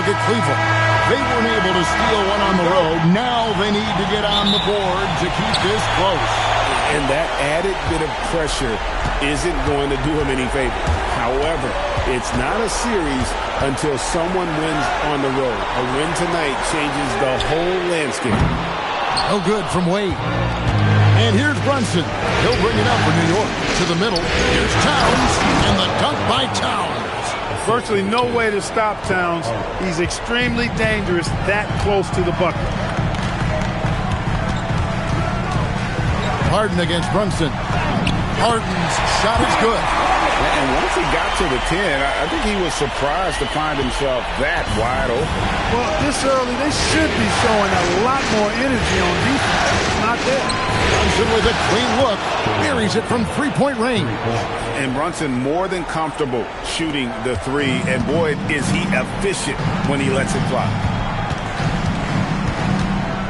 Look at Cleveland. They weren't able to steal one on the road. Now they need to get on the board to keep this close. And that added bit of pressure isn't going to do him any favor. However, it's not a series until someone wins on the road. A win tonight changes the whole landscape. Oh, good from Wade. And here's Brunson. He'll bring it up for New York. To the middle. Here's Towns. And the dunk by Towns. Virtually no way to stop Towns. He's extremely dangerous that close to the bucket. Harden against Brunson. Harden's shot is good. And once he got to the 10, I think he was surprised to find himself that wide open. Well, this early, they should be showing a lot more energy on defense. It's not there. Brunson with a clean look. Buries it from three-point range. And Brunson more than comfortable shooting the three. And boy, is he efficient when he lets it fly.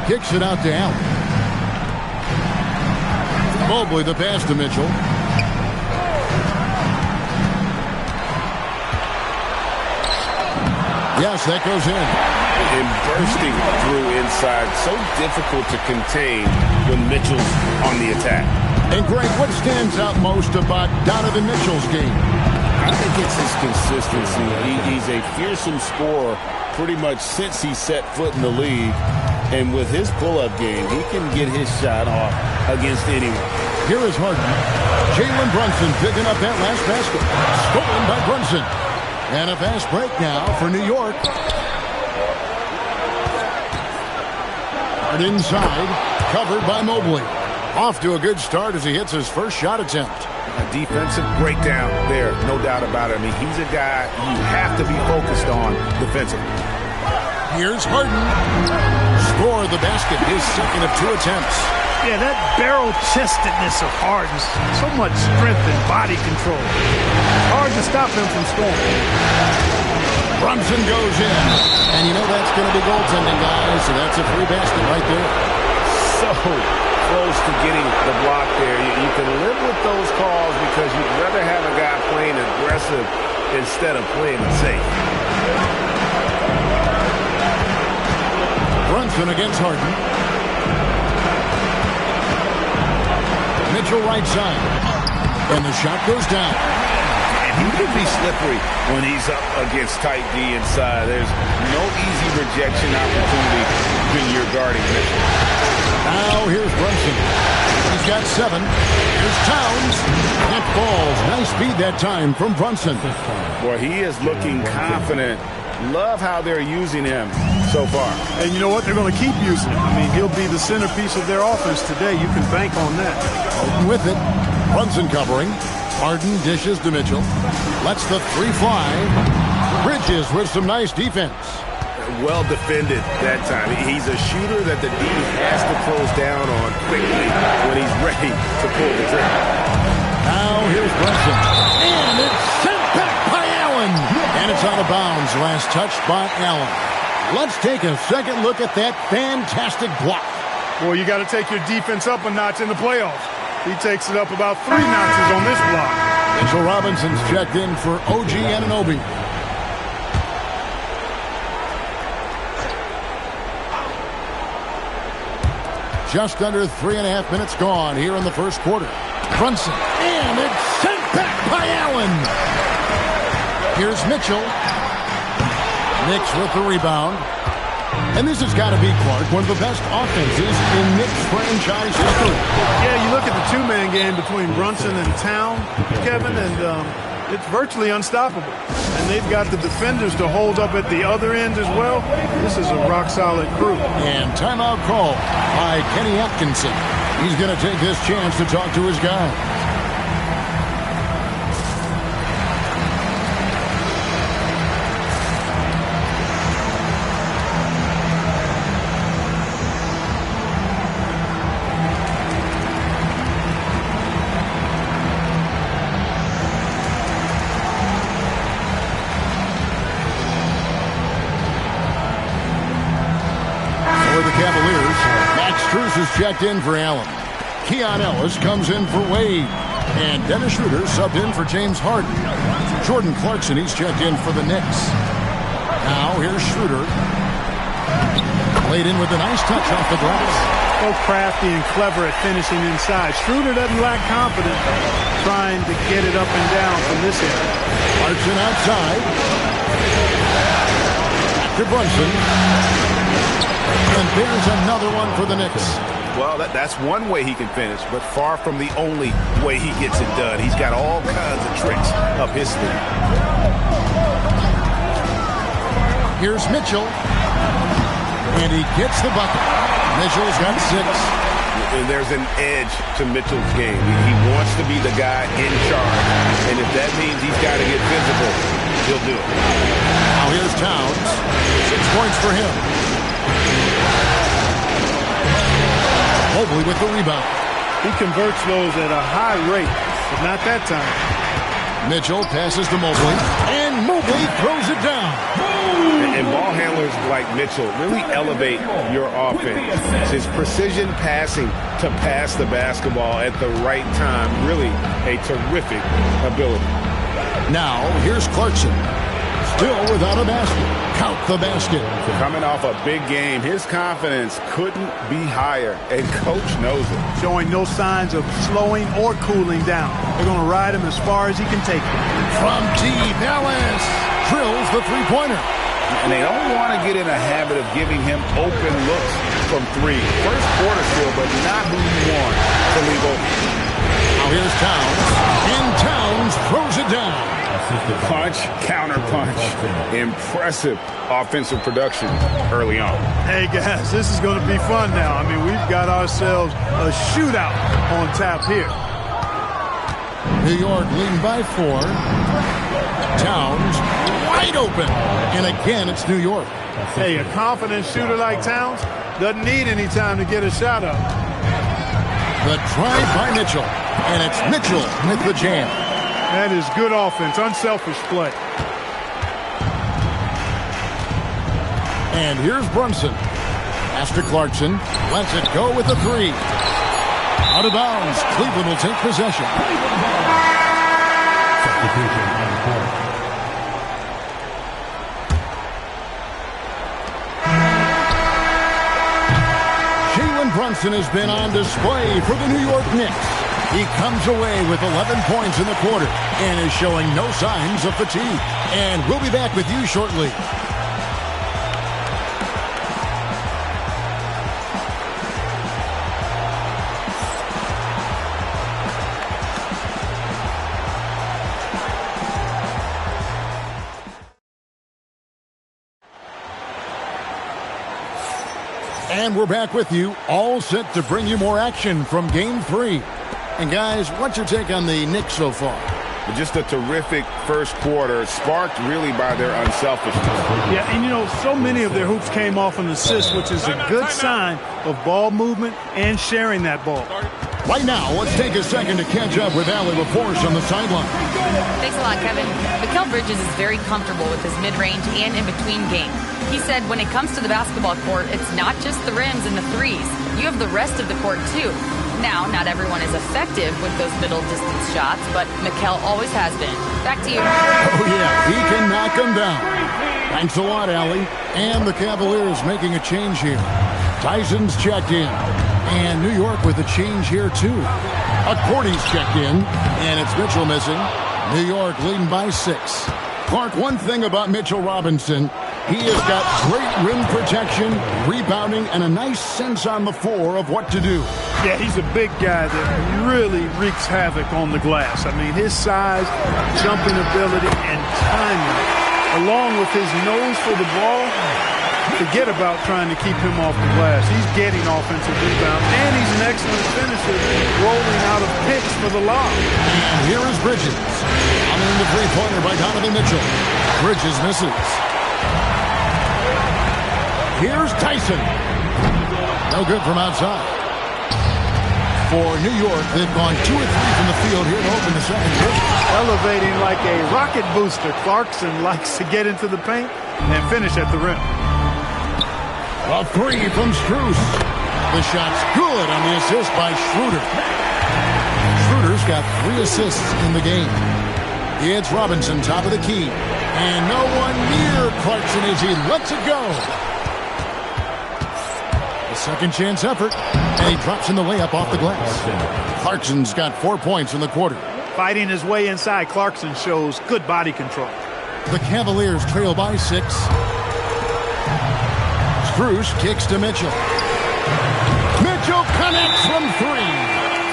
Kicks it out to Allen. Mobley the pass to Mitchell. Yes, that goes in. And bursting through inside. So difficult to contain when Mitchell's on the attack. And Greg, what stands out most about Donovan Mitchell's game? I think it's his consistency. He's a fearsome scorer pretty much since he set foot in the league. And with his pull-up game, he can get his shot off against anyone. Here is Harden. Jalen Brunson picking up that last basket. Stolen by Brunson. And a fast break now for New York. Hard inside. Covered by Mobley. Off to a good start as he hits his first shot attempt. A defensive breakdown there, no doubt about it. I mean, he's a guy you have to be focused on defensively. Here's Harden. Score the basket, his second of 2 attempts. Yeah, that barrel-chestedness of Harden, so much strength and body control. Hard to stop him from scoring. Brunson goes in. And you know that's going to be goaltending, guys, so that's a free basket right there. So close to getting the block there. You can live with those calls because you'd rather have a guy playing aggressive instead of playing it safe. Brunson against Harden. Mitchell right side. And the shot goes down. And he can be slippery when he's up against tight D inside. There's no easy rejection opportunity when you're guarding Mitchell. Now here's Brunson. He's got 7. Here's Towns. That falls. Nice speed that time from Brunson. Boy, he is looking confident. Love how they're using him so far. And you know what? They're going to keep using him. I mean, he'll be the centerpiece of their offense today. You can bank on that. Harden with it. Brunson covering. Harden dishes to Mitchell. Lets the 3 fly. Bridges with some nice defense. Well defended that time. He's a shooter that the D has to close down on quickly when he's ready to pull the trigger. Now here's Brunson. And it's sent back by Allen. And it's out of bounds. Last touch by Allen. Let's take a second look at that fantastic block. Well, you got to take your defense up a notch in the playoffs. He takes it up about 3 notches on this block. And Mitchell Robinson's checked in for OG Anunoby. Just under 3.5 minutes gone here in the first quarter. Brunson, and it's sent back by Allen. Here's Mitchell. Knicks with the rebound. And this has got to be, Clark, one of the best offenses in Knicks franchise history. Yeah, you look at the two-man game between Brunson and Town, Kevin, and it's virtually unstoppable. And they've got the defenders to hold up at the other end as well. This is a rock-solid crew. And timeout call by Kenny Atkinson. He's going to take this chance to talk to his guy. Cavaliers. Max Strus is checked in for Allen. Keon Ellis comes in for Wade. And Dennis Schroeder subbed in for James Harden. Jordan Clarkson, he's checked in for the Knicks. Now here's Schroeder. Played in with a nice touch off the glass. So crafty and clever at finishing inside. Schroeder doesn't lack confidence trying to get it up and down from this area. Clarkson outside. Back to Brunson. And there's another one for the Knicks. Well, that's one way he can finish, but far from the only way he gets it done. He's got all kinds of tricks up his sleeve. Here's Mitchell. And he gets the bucket. Mitchell's got 6. And there's an edge to Mitchell's game. He wants to be the guy in charge. And if that means he's got to get physical, he'll do it. Now here's Towns. 6 points for him. Mobley with the rebound. He converts those at a high rate, but not that time. Mitchell passes to Mobley, and Mobley throws it down. And ball handlers like Mitchell really elevate your offense. His precision passing to pass the basketball at the right time, really a terrific ability. Now, here's Clarkson. Still without a basket. Count the basket. Coming off a big game, his confidence couldn't be higher, and coach knows it. Showing no signs of slowing or cooling down. They're going to ride him as far as he can take it. From deep, Ellis drills the three-pointer. And they don't want to get in a habit of giving him open looks from 3. First quarter still, but not who you want to leave open. Now here's Towns, and Towns throws it down. Punch, counter punch. Impressive offensive production early on. Hey, guys, this is going to be fun now. I mean, we've got ourselves a shootout on tap here. New York leading by 4. Towns wide open. And again, it's New York. Hey, a confident shooter like Towns doesn't need any time to get a shot up. The drive by Mitchell. And it's Mitchell with the jam. That is good offense, unselfish play. And here's Brunson. Pass to Clarkson. Lets it go with the 3. Out of bounds. Cleveland will take possession. Jalen Brunson has been on display for the New York Knicks. He comes away with 11 points in the quarter and is showing no signs of fatigue. And we'll be back with you shortly. And we're back with you, all set to bring you more action from Game 3. And guys, what's your take on the Knicks so far? Just a terrific first quarter, sparked really by their unselfishness. Yeah, and you know, so many of their hoops came off an assist, which is a good sign of ball movement and sharing that ball. Right now, let's take a second to catch up with Allie LaForce on the sideline. Thanks a lot, Kevin. Mikal Bridges is very comfortable with his mid-range and in-between game. He said when it comes to the basketball court, it's not just the rims and the threes. You have the rest of the court, too. Now, not everyone is effective with those middle distance shots, but Mikal always has been. Back to you. Oh, yeah, he can knock them down. Thanks a lot, Allie. And the Cavaliers making a change here. Tyson's checked in. And New York with a change here, too. Accordy's checked in, and it's Mitchell missing. New York leading by 6. Clark, one thing about Mitchell Robinson, he has got great rim protection, rebounding, and a nice sense on the floor of what to do. Yeah, he's a big guy that really wreaks havoc on the glass. I mean, his size, jumping ability, and timing, along with his nose for the ball, forget about trying to keep him off the glass. He's getting offensive rebounds, and he's an excellent finisher, rolling out of picks for the lob. And here is Bridges. Following the three-pointer by Donovan Mitchell. Bridges misses. Here's Tyson. No good from outside. For New York, they've gone 2 or 3 from the field here to open the second quarter. Elevating like a rocket booster. Clarkson likes to get into the paint and finish at the rim. A 3 from Strus. The shot's good on the assist by Schroeder. Schroeder's got 3 assists in the game. It's Robinson, top of the key. And no one near Clarkson as he lets it go. A second chance effort. And he drops in the layup off the glass. Clarkson's got 4 points in the quarter. Fighting his way inside, Clarkson shows good body control. The Cavaliers trail by 6. Strus kicks to Mitchell. Mitchell connects from 3.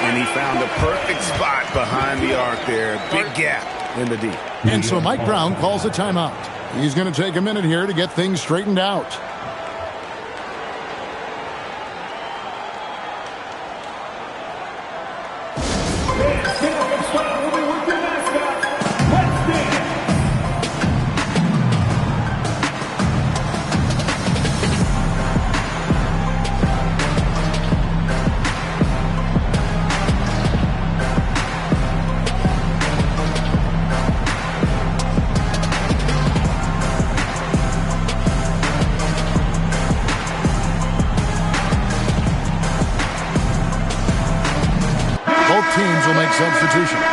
And he found a perfect spot behind the arc there. Big gap in the D. And so Mike Brown calls a timeout. He's going to take a minute here to get things straightened out. Teams will make substitutions.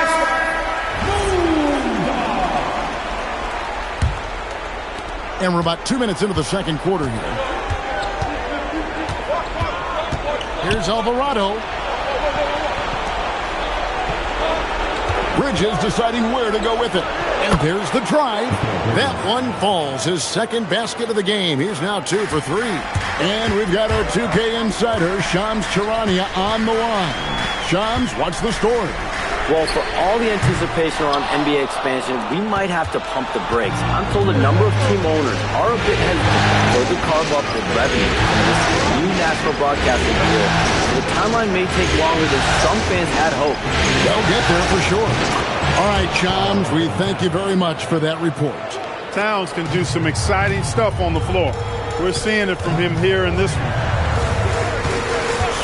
And we're about 2 minutes into the second quarter here. Here's Alvarado. Bridges deciding where to go with it. And there's the drive. That one falls. His second basket of the game. He's now 2 for 3. And we've got our 2K insider, Shams Charania, on the line. Shams, what's the story? Well, for all the anticipation around NBA expansion, we might have to pump the brakes. I'm told a number of team owners are a bit hesitant or to carve up the revenue from this new national broadcasting deal. The timeline may take longer than some fans had hoped. They'll get there for sure. All right, Shams, we thank you very much for that report. Towns can do some exciting stuff on the floor. We're seeing it from him here in this one.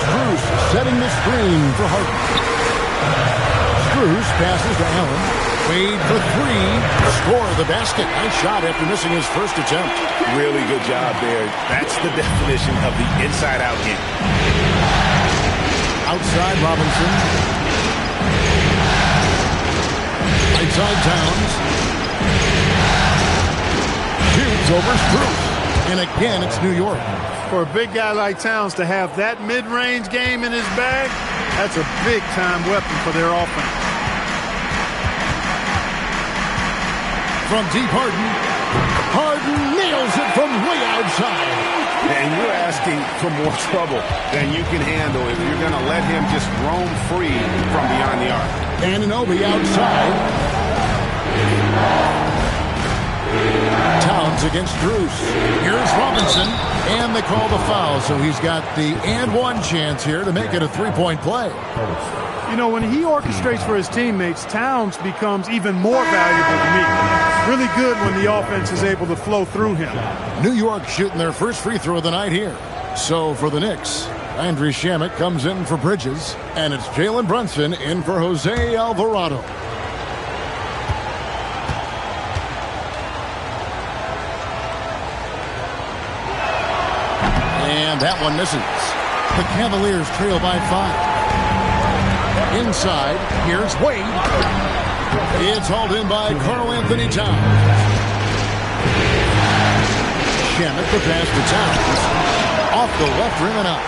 Strus setting the screen for Harden. Strus passes to Allen. Wade for 3. Score the basket. Nice shot after missing his first attempt. Really good job there. That's the definition of the inside-out game. Outside Robinson. Right side Towns. Shoots over Strus. And again, it's New York. For a big guy like Towns to have that mid-range game in his bag, that's a big-time weapon for their offense. From deep Harden. Harden nails it from way outside. And you're asking for more trouble than you can handle if you're going to let him just roam free from beyond the arc. Anunoby outside. Towns against Strus. Here's Robinson. And they call the foul, so he's got the and-one chance here to make it a three-point play. You know, when he orchestrates for his teammates, Towns becomes even more valuable to me. Really good when the offense is able to flow through him. New York shooting their first free throw of the night here. So for the Knicks, Andrew Shamet comes in for Bridges, and it's Jalen Brunson in for Jose Alvarado. And that one misses. The Cavaliers trail by 5. Inside, here's Wade. It's hauled in by Karl-Anthony Towns. Shamet the pass to Towns. Off the left rim and out.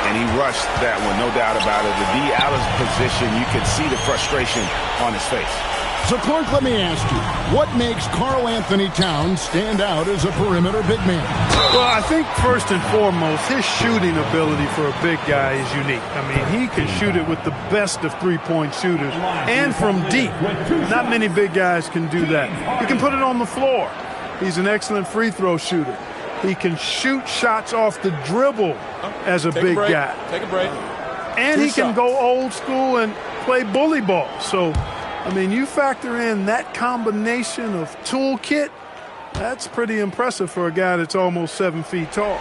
And he rushed that one, no doubt about it. To be out of position, you could see the frustration on his face. So, Clark, let me ask you, what makes Karl-Anthony Towns stand out as a perimeter big man? Well, I think first and foremost, his shooting ability for a big guy is unique. I mean, he can shoot it with the best of three-point shooters and from deep. Not many big guys can do that. He can put it on the floor. He's an excellent free throw shooter. He can shoot shots off the dribble as a big guy. Take a break. And he can go old school and play bully ball. So, I mean, you factor in that combination of toolkit, that's pretty impressive for a guy that's almost 7 feet tall.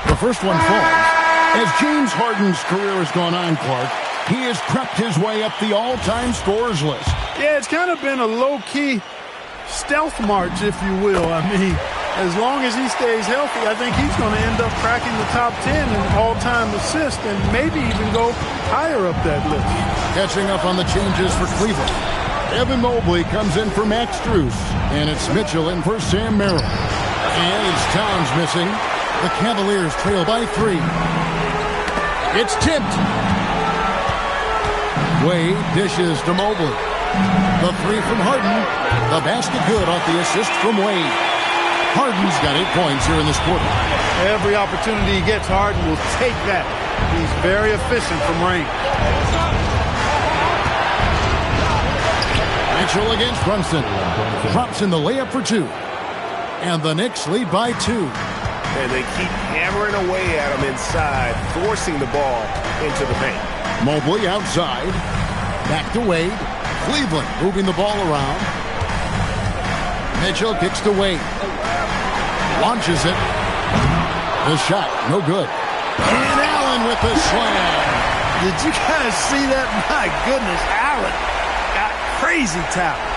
The first one falls. As James Harden's career has gone on, Clark, he has crept his way up the all-time scorers list. Yeah, it's kind of been a low-key stealth march, if you will. I mean, as long as he stays healthy, I think he's going to end up cracking the top 10 in all-time assists and maybe even go higher up that list. Catching up on the changes for Cleveland. Evan Mobley comes in for Max Strus, and it's Mitchell in for Sam Merrill. And it's Towns missing. The Cavaliers trail by 3. It's tipped. Wade dishes to Mobley. The 3 from Harden. The basket good off the assist from Wade. Harden's got 8 points here in this quarter. Every opportunity he gets, Harden will take that. He's very efficient from range. Mitchell against Brunson. Drops in the layup for 2. And the Knicks lead by 2. And they keep hammering away at him inside, forcing the ball into the paint. Mobley outside. Back to Wade. Cleveland moving the ball around. Mitchell kicks to Wade. Launches it. The shot, no good. And Allen with the slam. Did you guys see that? My goodness, Allen got crazy talent.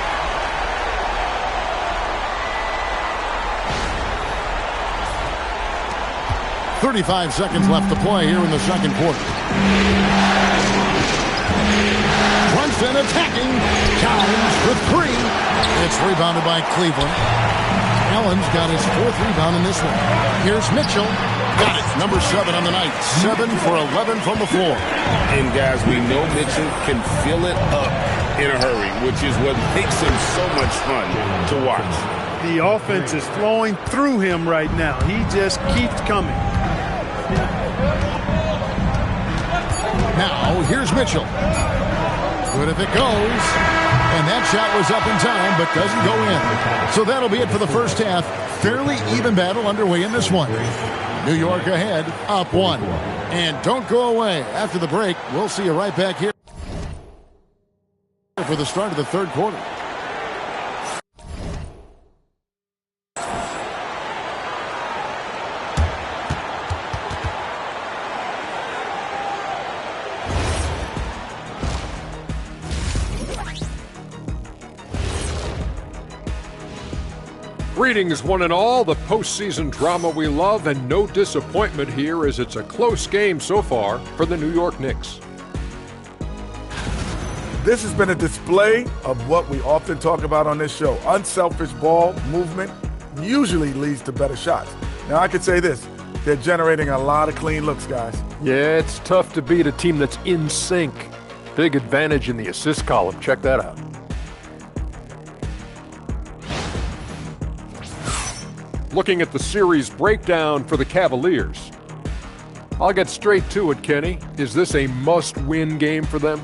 .35 seconds left to play here in the second quarter. Brunson attacking. Towns with 3. It's rebounded by Cleveland. Allen's got his 4th rebound in this one. Here's Mitchell. Got it. Number 7 on the night. 7 for 11 from the floor. And, guys, we know Mitchell can fill it up in a hurry, which is what makes him so much fun to watch. The offense is flowing through him right now. He just keeps coming. Now, here's Mitchell. Good if it goes. And that shot was up in time, but doesn't go in. So that'll be it for the first half. Fairly even battle underway in this one. New York ahead, up 1. And don't go away. After the break, we'll see you right back here for the start of the third quarter. Greetings, one and all. The postseason drama we love, and no disappointment here as it's a close game so far for the New York Knicks. This has been a display of what we often talk about on this show. Unselfish ball movement usually leads to better shots. Now, I could say this. They're generating a lot of clean looks, guys. Yeah, it's tough to beat a team that's in sync. Big advantage in the assist column. Check that out. Looking at the series breakdown for the Cavaliers. I'll get straight to it, Kenny. Is this a must-win game for them?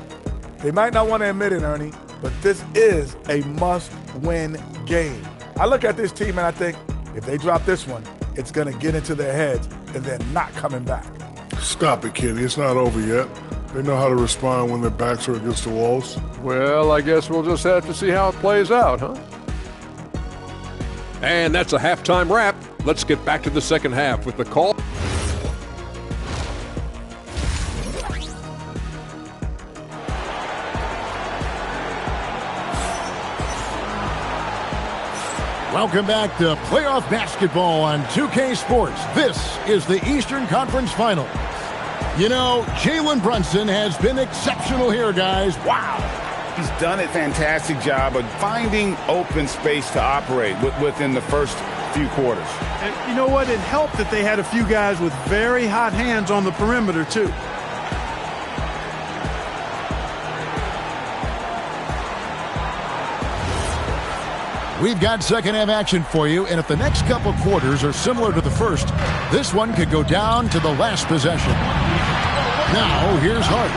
They might not want to admit it, Ernie, but this is a must-win game. I look at this team and I think, if they drop this one, it's going to get into their heads and they're not coming back. Stop it, Kenny. It's not over yet. They know how to respond when their backs are against the walls. Well, I guess we'll just have to see how it plays out, huh? And that's a halftime wrap. Let's get back to the second half with the call. Welcome back to playoff basketball on 2K Sports. This is the Eastern Conference Finals. You know, Jalen Brunson has been exceptional here, guys. Wow. He's done a fantastic job of finding open space to operate within the first few quarters. And you know what? It helped that they had a few guys with very hot hands on the perimeter, too. We've got second half action for you, and if the next couple quarters are similar to the first, this one could go down to the last possession. Now, here's Hart.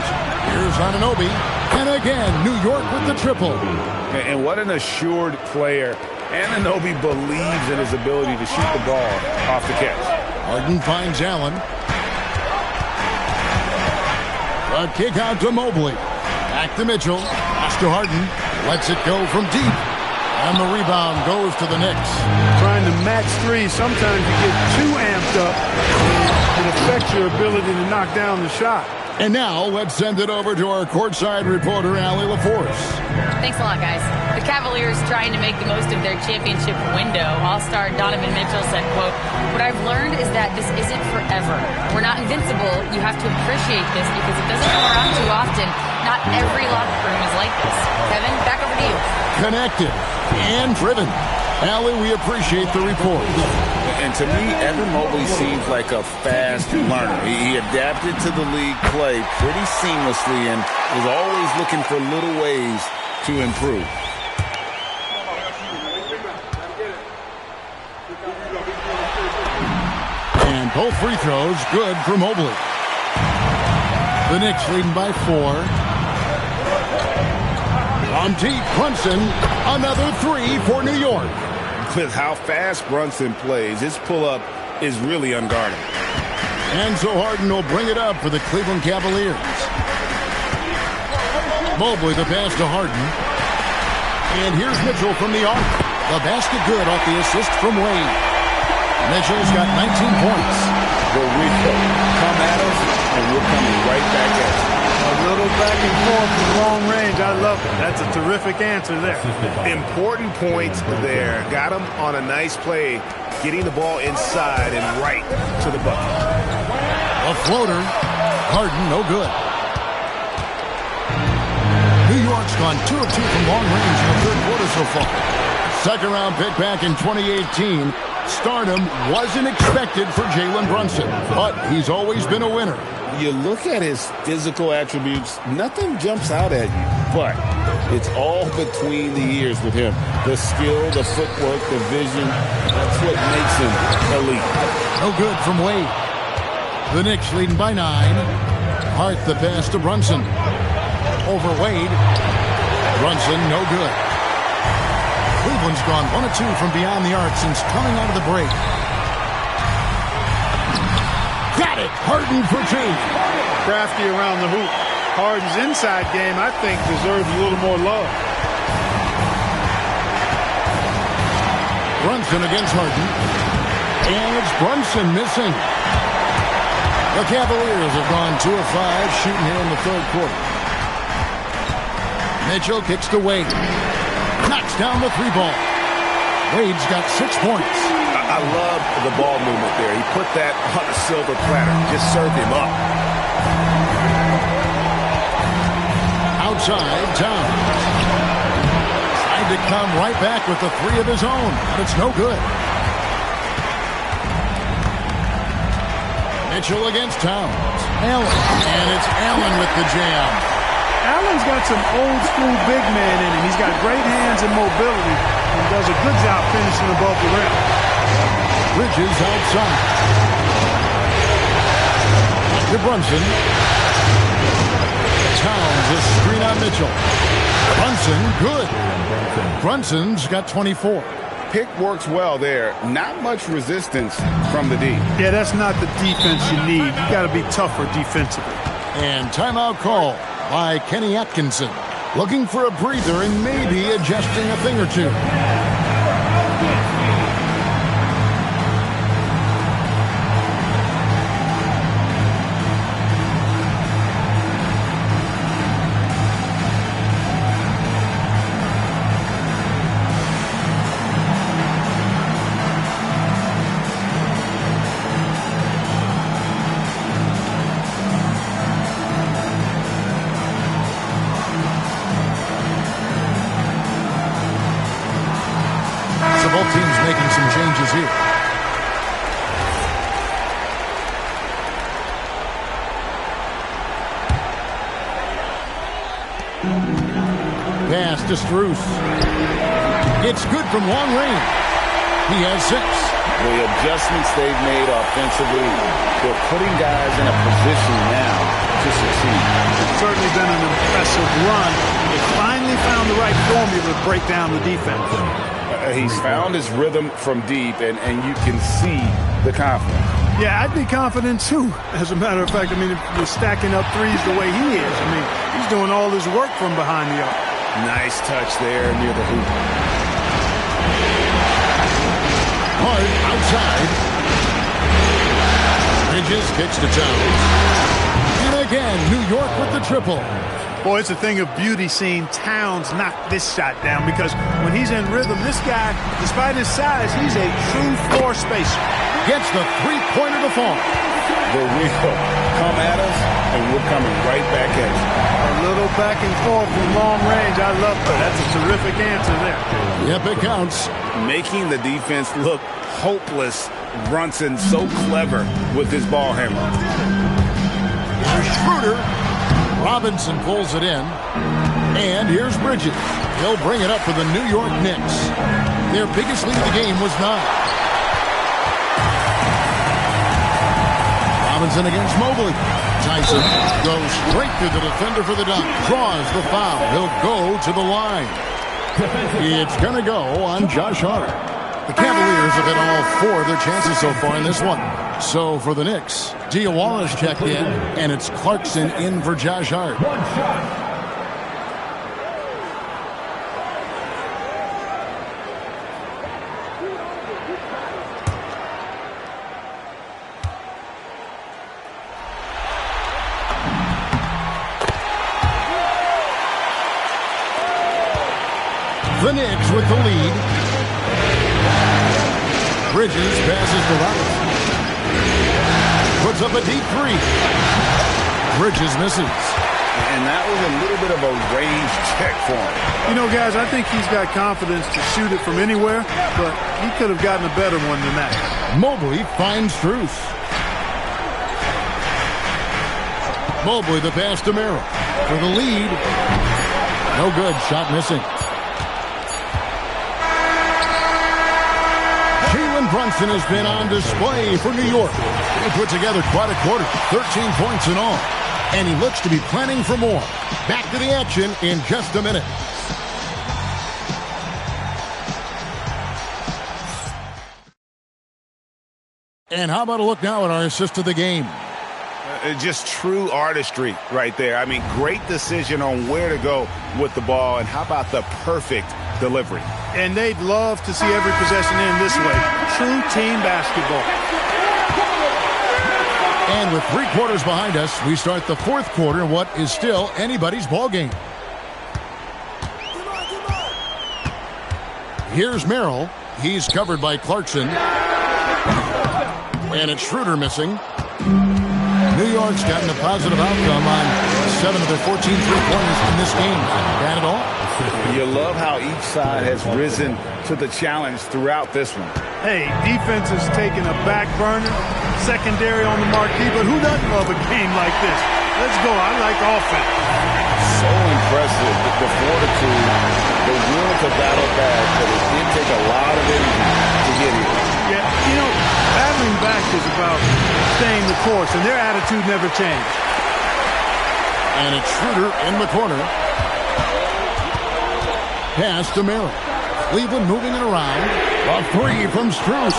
Here's Anunoby. And again, New York with the triple. And what an assured player. Anunoby believes in his ability to shoot the ball off the catch. Harden finds Allen. A kick out to Mobley. Back to Mitchell. Pass to Harden. Lets it go from deep. And the rebound goes to the Knicks. Trying to match three, sometimes you get too amped up, and it affects your ability to knock down the shot. And now, let's send it over to our courtside reporter, Allie LaForce. Thanks a lot, guys. The Cavaliers trying to make the most of their championship window. All-star Donovan Mitchell said, quote, "What I've learned is that this isn't forever. We're not invincible. You have to appreciate this because it doesn't come around too often. Not every locker room is like this." Kevin, back over to you. Connected and driven. Allie, we appreciate the report. And to me, Evan Mobley seems like a fast learner. He adapted to the league play pretty seamlessly and is always looking for little ways to improve. And both free throws good for Mobley. The Knicks leading by 4. On deep, Brunson, another 3 for New York. With how fast Brunson plays, his pull-up is really unguarded. And so Harden will bring it up for the Cleveland Cavaliers. Mobley the pass to Harden. And here's Mitchell from the arc. The basket good off the assist from Wade. Mitchell's got 19 points. The Rico, come at us, and we're coming right back at you. A little back and forth from long range. I love it. That's a terrific answer there. Important points there. Got him on a nice play, getting the ball inside and right to the bucket. A floater. Harden, no good. New York's gone 2 of 2 from long range in the third quarter so far. Second round pick back in 2018. Stardom wasn't expected for Jalen Brunson, but he's always been a winner. You look at his physical attributes, nothing jumps out at you, but it's all between the ears with him. The skill, the footwork, the vision, that's what makes him elite. No good from Wade. The Knicks leading by 9. Hart the pass to Brunson. Over Wade. Brunson, no good. Cleveland's gone 1 of 2 from beyond the arc since coming out of the break. Got it. Harden for 2. Crafty around the hoop. Harden's inside game, I think, deserves a little more love. Brunson against Harden. And it's Brunson missing. The Cavaliers have gone 2 of 5 shooting here in the third quarter. Mitchell kicks to Wade. Knocks down the 3-ball. Wade's got 6 points. I love the ball movement there. He put that on a silver platter. Just served him up. Outside, Towns. Tried to come right back with the 3 of his own, but it's no good. Mitchell against Towns. Allen. And it's Allen with the jam. Allen's got some old-school big man in him. He's got great hands and mobility and does a good job finishing above the rim. Bridges outside. To Brunson. Towns a screen on Mitchell. Brunson, good. Brunson's got 24. Pick works well there. Not much resistance from the D. Yeah, that's not the defense you need. You got to be tougher defensively. And timeout call by Kenny Atkinson. Looking for a breather and maybe adjusting a thing or two. So both teams making some changes here. Pass to Strus. It's good from long range. He has 6. The adjustments they've made offensively, they're putting guys in a position now to succeed. It's certainly been an impressive run. They finally found the right formula to break down the defense. He's found his rhythm from deep, and you can see the confidence. Yeah, I'd be confident too. As a matter of fact, I mean, if you're stacking up threes the way he is, I mean, he's doing all his work from behind the arc. Nice touch there near the hoop. Hard outside. Bridges kicks to Towns. And again, New York with the triple. Boy, it's a thing of beauty seeing Towns knock this shot down, because when he's in rhythm, this guy, despite his size, he's a true floor spacer. Gets the three-pointer to fall. The wheel come at us, and we're coming right back at you. A little back and forth from long range. I love that. That's a terrific answer there. Yep, it counts. Making the defense look hopeless. Brunson so clever with his ball handling. Here's Schroeder. Robinson pulls it in. And here's Bridges. He'll bring it up for the New York Knicks. Their biggest lead of the game was 9. Robinson against Mobley. Tyson goes straight through the defender for the dunk. Draws the foul. He'll go to the line. It's going to go on Josh Hart. The Cavaliers have hit all 4 of their chances so far in this one. So for the Knicks, Diawara's checked in, and it's Clarkson in for Josh Hart. The Knicks with the lead. Bridges passes to Robinson. Puts up a deep 3. Bridges misses. And that was a little bit of a range check for him. You know, guys, I think he's got confidence to shoot it from anywhere, but he could have gotten a better one than that. Mobley finds Strus. Mobley the pass to Merrill. For the lead. No good. Shot missing. Brunson has been on display for New York. He put together quite a quarter, 13 points in all. And he looks to be planning for more. Back to the action in just a minute. And how about a look now at our assist of the game? Just true artistry right there. I mean, great decision on where to go with the ball, and how about the perfect delivery. And they'd love to see every possession end this way. True team basketball. And with 3 quarters behind us, we start the 4th quarter in what is still anybody's ball game. Here's Merrill. He's covered by Clarkson. And it's Schroeder missing. New York's gotten a positive outcome on 7 of their 14 3-pointers in this game. That at all? You love how each side has risen to the challenge throughout this one. Hey, defense is taking a back burner, secondary on the marquee, but who doesn't love a game like this? Let's go. I like offense. So impressive, the fortitude, the will to battle back, but it did take a lot of energy to get here. Yeah, you know, battling back is about staying the course, and their attitude never changed. And it's Schroeder in the corner. Pass to Merrill. Cleveland moving it around. A 3 from Strus.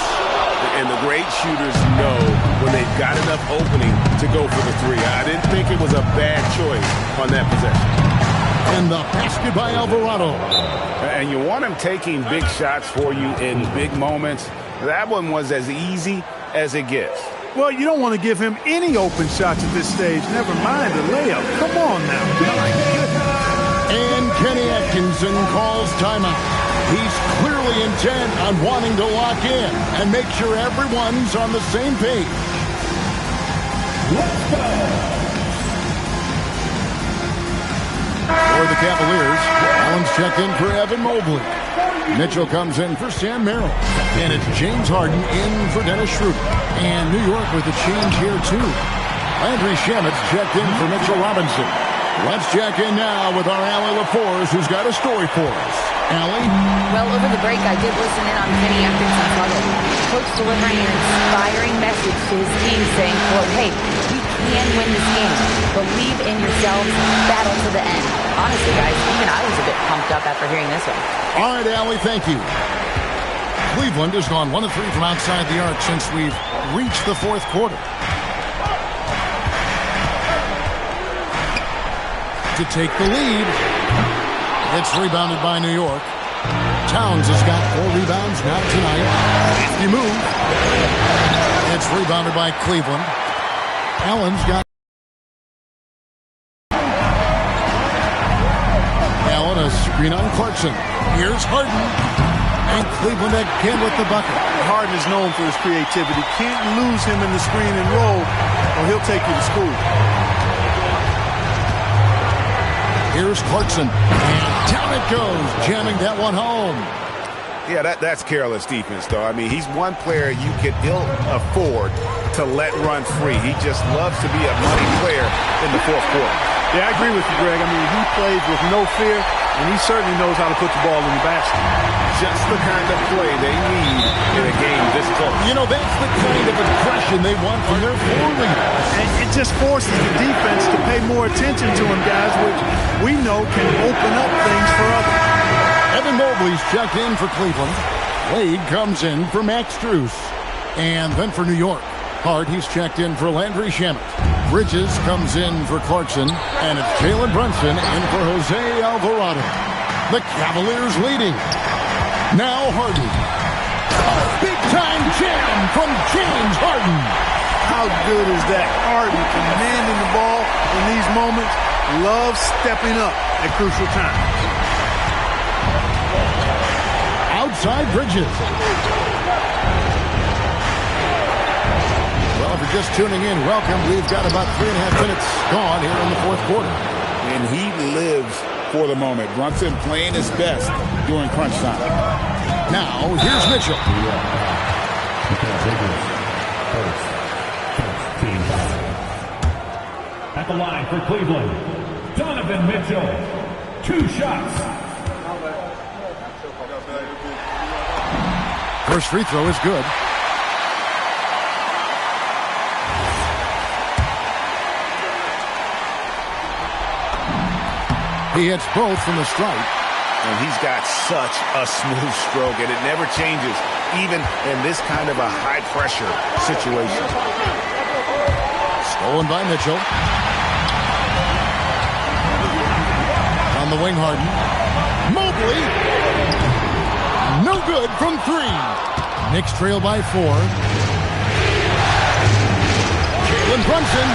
And the great shooters know when they've got enough opening to go for the 3. I didn't think it was a bad choice on that possession. And the basket by Alvarado. And you want him taking big shots for you in big moments. That one was as easy as it gets. Well, you don't want to give him any open shots at this stage. Never mind a layup. Come on now. And Kenny Atkinson calls timeout. He's clearly intent on wanting to lock in and make sure everyone's on the same page. Let's go. For the Cavaliers, Allen's checked in for Evan Mobley. Mitchell comes in for Sam Merrill. And it's James Harden in for Dennis Schroeder. And New York with a change here, too. Landry Shamet's checked in for Mitchell Robinson. Let's check in now with our Allie LaForce, who's got a story for us. Allie? Well, over the break, I did listen in on Kenny Atkinson's huddle. Coach delivering an inspiring message to his team saying, quote, hey, you can win this game. Believe in yourselves. Battle to the end. Honestly, guys, even I was a bit pumped up after hearing this one. All right, Allie, thank you. Cleveland has gone 1 of 3 from outside the arc since we've reached the fourth quarter. To take the lead. It's rebounded by New York. Towns has got 4 rebounds now tonight. If you move. It's rebounded by Cleveland. Allen's got Allen, a screen on Clarkson. Here's Harden. And Cleveland again with the bucket. Harden is known for his creativity. Can't lose him in the screen and roll, or he'll take you to school. Here's Clarkson. And down it goes, jamming that one home. Yeah, that's careless defense, though. I mean, he's one player you can ill afford to let run free. He just loves to be a money player in the fourth quarter. Yeah, I agree with you, Greg. I mean, he plays with no fear, and he certainly knows how to put the ball in the basket. Just the kind of play they need in a game this close. You know, that's the kind of aggression they want from their floor leaders. And it just forces the defense to pay more attention to him, guys, which we know can open up things for others. Evan Mobley's checked in for Cleveland. Wade comes in for Max Strus. And then for New York, Hart, he's checked in for Landry Shamet. Bridges comes in for Clarkson. And it's Jalen Brunson in for Jose Alvarado. The Cavaliers leading. Now Harden. A big-time jam from James Harden. How good is that? Harden commanding the ball in these moments. Loves stepping up at crucial times. Outside Bridges. Well, if you're just tuning in, welcome. We've got about 3.5 minutes gone here in the fourth quarter. And he lives for the moment. Brunson playing his best during crunch time. Now, here's Mitchell. At the line for Cleveland, Donovan Mitchell. 2 shots. First free throw is good. He hits both from the stripe. And he's got such a smooth stroke, and it never changes, even in this kind of a high-pressure situation. Stolen by Mitchell. On the wing, Harden. Mobley. No good from 3. Knicks trail by 4. Jalen Brunson.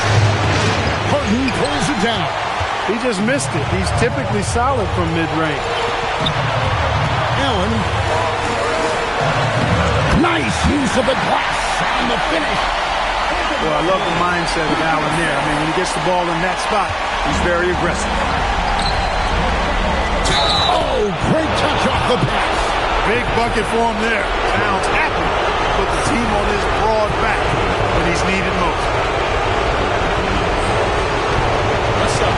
Harden pulls it down. He just missed it. He's typically solid from mid-range. Allen. Nice use of the glass on the finish. Well, I love the mindset of Allen there. I mean, when he gets the ball in that spot, he's very aggressive. Oh, great touch off the pass. Big bucket for him there. Towns happy to put the team on his broad back when he's needed most. What's up?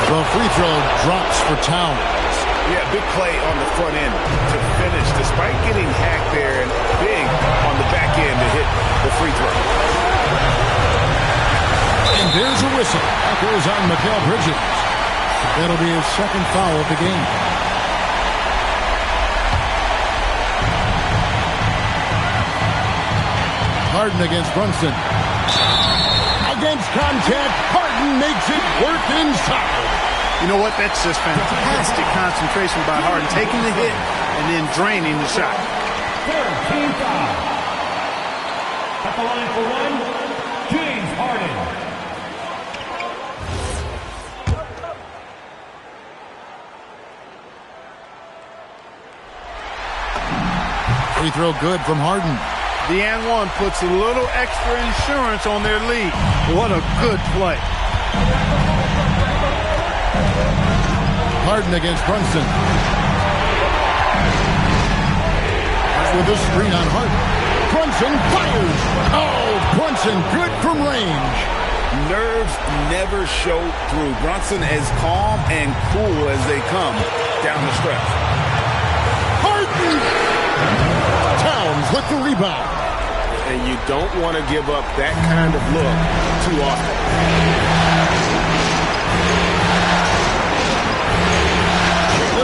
The free throw drops for Towns. Yeah, big play on the front end to finish, despite getting hacked there, and big on the back end to hit the free throw. And there's a whistle. That goes on Mikal Bridges. That'll be his second foul of the game. Harden against Brunson. Against contact, Harden makes it work inside. You know what? That's just fantastic concentration by Harden, taking the hit and then draining the shot. Third team foul. At the line for 1, James Harden. Free throw good from Harden. The and one puts a little extra insurance on their lead. What a good play. Harden against Brunson. With a screen on Harden. Brunson fires. Oh, Brunson good from range. Nerves never show through. Brunson as calm and cool as they come down the stretch. Harden! Towns with the rebound. And you don't want to give up that kind of look too often.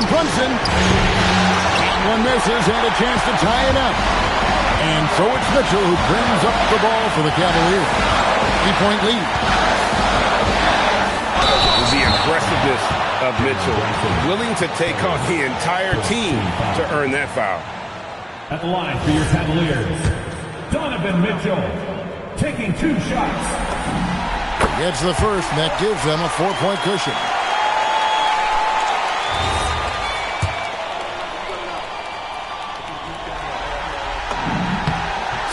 Jalen Brunson. That one misses and a chance to tie it up. And so it's Mitchell who brings up the ball for the Cavaliers. 3-point lead. The aggressiveness of Mitchell, willing to take on the entire team to earn that foul. At the line for your Cavaliers, Donovan Mitchell taking 2 shots. Gets the first, and that gives them a 4-point cushion.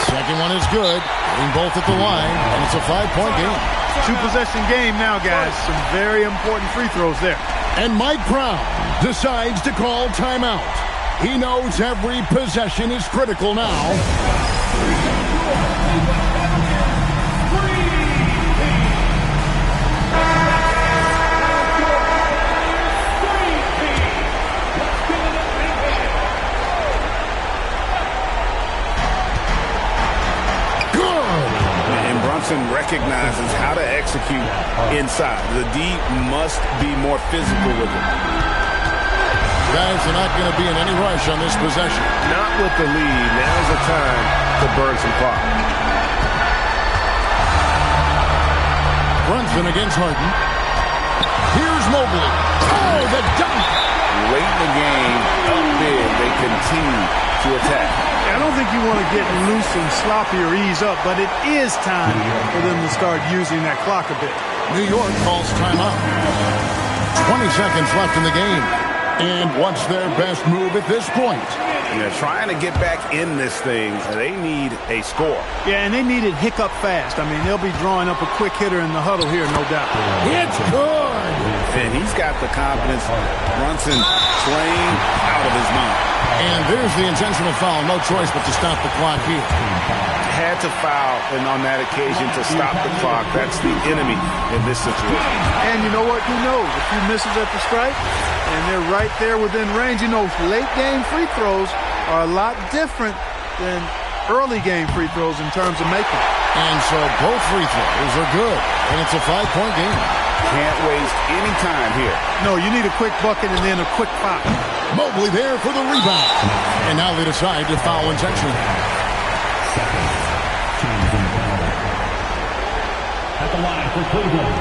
Second one is good. Getting both at the line, and it's a 5-point game. 2-possession game now, guys. Some very important free throws there. And Mike Brown decides to call timeout. He knows every possession is critical now. Recognizes how to execute inside. The D must be more physical with it. Guys are not going to be in any rush on this possession. Not with the lead. Now's the time to burn some clock. Brunson against Harden. Here's Mobley. Oh, the dunk! Late in the game, up big, they continue to attack. I don't think you want to get loose and sloppy or ease up, but it is time for them to start using that clock a bit. New York calls timeout. 20 seconds left in the game. And what's their best move at this point? Yeah, trying to get back in this thing, they need a score. Yeah, and they need it hiccup fast. I mean, they'll be drawing up a quick hitter in the huddle here, no doubt. It's good! And he's got the confidence. Brunson playing out of his mind. And there's the intentional foul. No choice but to stop the clock here. Had to foul, and on that occasion to stop the clock. That's the enemy in this situation. And you know what? Who knows? A few misses at the stripe, and they're right there within range. You know, late game free throws are a lot different than early game free throws in terms of making. And so both free throws are good, and it's a 5-point game. Can't waste any time here. No, you need a quick bucket and then a quick foul. Mobley there for the rebound. And now they decide to foul intentionally. At the line for Cleveland.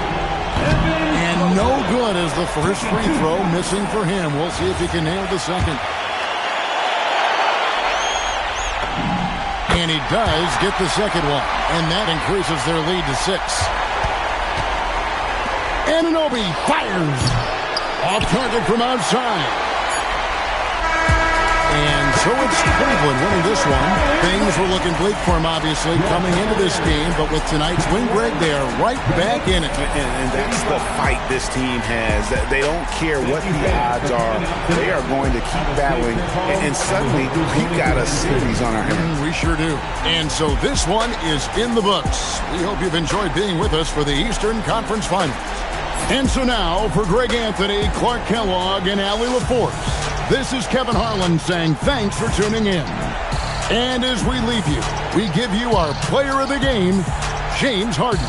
And no good as the first free throw missing for him. We'll see if he can nail the second. And he does get the second one. And that increases their lead to 6. Anunoby fires. Off target from outside. And so it's Cleveland winning this one. Things were looking bleak for him, obviously, coming into this game. But with tonight's win, Greg, they are right back in it. And that's the fight this team has. They don't care what the odds are. They are going to keep battling. And suddenly, we've got a series on our hands. We sure do. And so this one is in the books. We hope you've enjoyed being with us for the Eastern Conference Finals. And so now, for Greg Anthony, Clark Kellogg, and Allie LaForce, this is Kevin Harlan saying thanks for tuning in. And as we leave you, we give you our player of the game, James Harden.